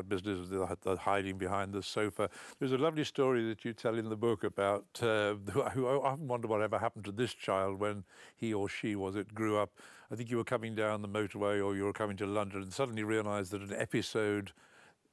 business of the hiding behind the sofa. There's a lovely story that you tell in the book about who I often wonder whatever happened to this child when he or she grew up. I think you were coming down the motorway or you were coming to London and suddenly realised that an episode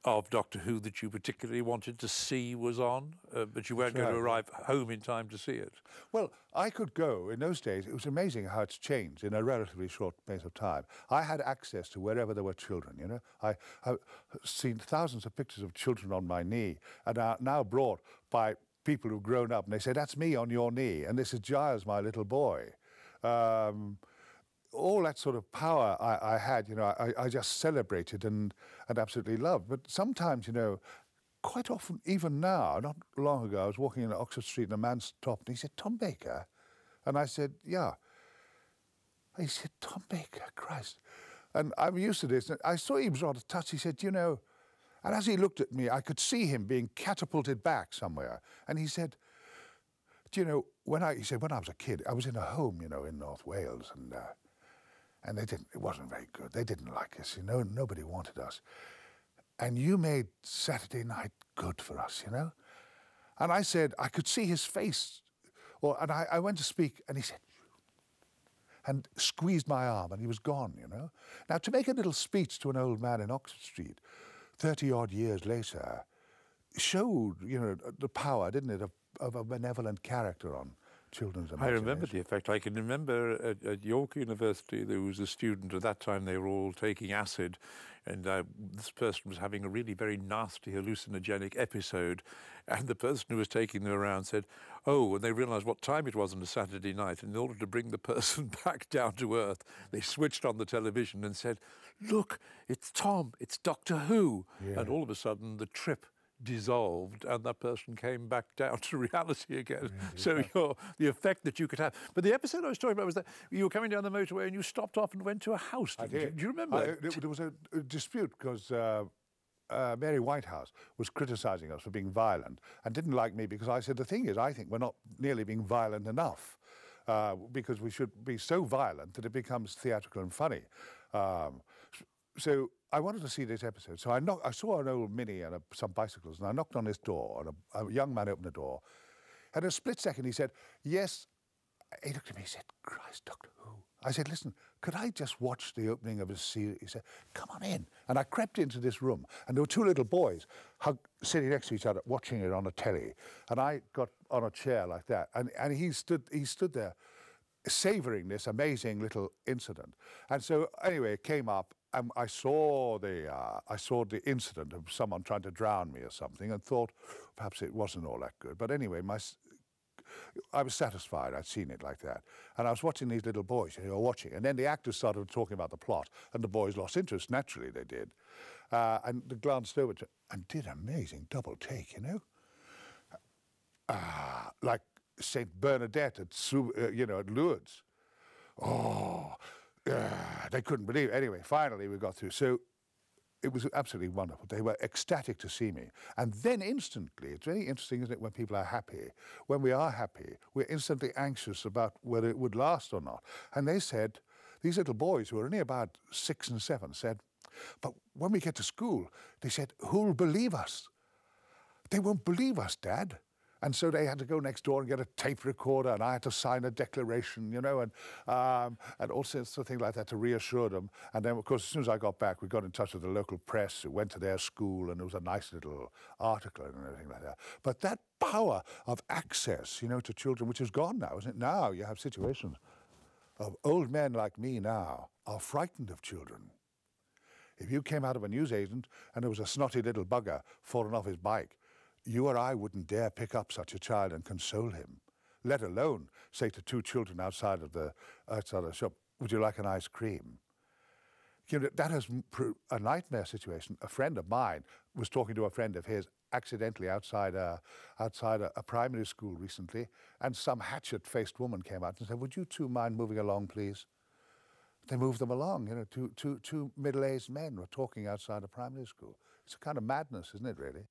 of Doctor Who that you particularly wanted to see was on, but you weren't going to arrive home in time to see it. Well, I could go. In those days, it was amazing how it's changed in a relatively short space of time. I had access to wherever there were children, you know. I've seen thousands of pictures of children on my knee and are now brought by people who've grown up, and they say, that's me on your knee, and this is Giles, my little boy. All that sort of power I had, you know, I just celebrated and absolutely loved. But sometimes, you know, quite often, even now, not long ago, I was walking in Oxford Street and a man stopped and he said, Tom Baker? And I said, yeah. He said, Tom Baker, Christ. And I'm used to this. And I saw he was rather touched. He said, you know, and as he looked at me, I could see him being catapulted back somewhere. And he said, do you know, when I was a kid, I was in a home, you know, in North Wales, and it wasn't very good. They didn't like us, you know, nobody wanted us. And you made Saturday night good for us, you know? And I said, I could see his face. And I went to speak, and he said, and squeezed my arm, and he was gone, you know? Now, to make a little speech to an old man in Oxford Street, 30-odd years later, showed, you know, the power, didn't it, of a benevolent character on children's imagination. I remember the effect. I can remember at York University there was a student, at that time they were all taking acid, and this person was having a really very nasty hallucinogenic episode, and the person who was taking them around said, oh, and they realised what time it was on a Saturday night, and in order to bring the person back down to earth, they switched on the television and said, look, it's Tom, it's Doctor Who. Yeah. And all of a sudden the trip dissolved and that person came back down to reality again. Really? So the effect that you could have. But the episode I was talking about was that you were coming down the motorway and you stopped off and went to a house. I did. Do you remember? There was a dispute because Mary Whitehouse was criticising us for being violent and didn't like me because I said, the thing is, I think we're not nearly being violent enough because we should be so violent that it becomes theatrical and funny. So I wanted to see this episode. So I saw an old Mini and some bicycles, and I knocked on his door, and a young man opened the door. And in a split second, he said, yes. He looked at me, he said, Christ, Doctor Who. I said, listen, could I just watch the opening of a series? He said, come on in. And I crept into this room, and there were two little boys sitting next to each other, watching it on a telly. And I got on a chair like that, and he stood there, savouring this amazing little incident. And so, anyway, it came up, and I saw the incident of someone trying to drown me or something, and thought perhaps it wasn't all that good. But anyway, I was satisfied. I'd seen it like that, and I was watching these little boys, you know, watching, and then the actors started talking about the plot, and the boys lost interest. Naturally, they did, and they glanced over and did amazing double take, you know, like Saint Bernadette at you know, at Lourdes. Oh. They couldn't believe it. Anyway, finally we got through. So it was absolutely wonderful. They were ecstatic to see me. And then instantly, it's very interesting, isn't it, when people are happy. When we are happy, we're instantly anxious about whether it would last or not. And they said, these little boys who were only about 6 and 7 said, but when we get to school, they said, who'll believe us? They won't believe us, Dad. And so they had to go next door and get a tape recorder, and I had to sign a declaration, you know, and all sorts of things like that to reassure them. And then, of course, as soon as I got back, we got in touch with the local press who went to their school, and there was a nice little article and everything like that. But that power of access, you know, to children, which is gone now, isn't it? Now you have situations of old men like me now are frightened of children. If you came out of a newsagent and there was a snotty little bugger falling off his bike, you or I wouldn't dare pick up such a child and console him, let alone say to two children outside of the shop, would you like an ice cream? You know, that is a nightmare situation. A friend of mine was talking to a friend of his accidentally outside a primary school recently, and some hatchet-faced woman came out and said, would you two mind moving along, please? They moved them along, you know, two middle-aged men were talking outside a primary school. It's a kind of madness, isn't it, really?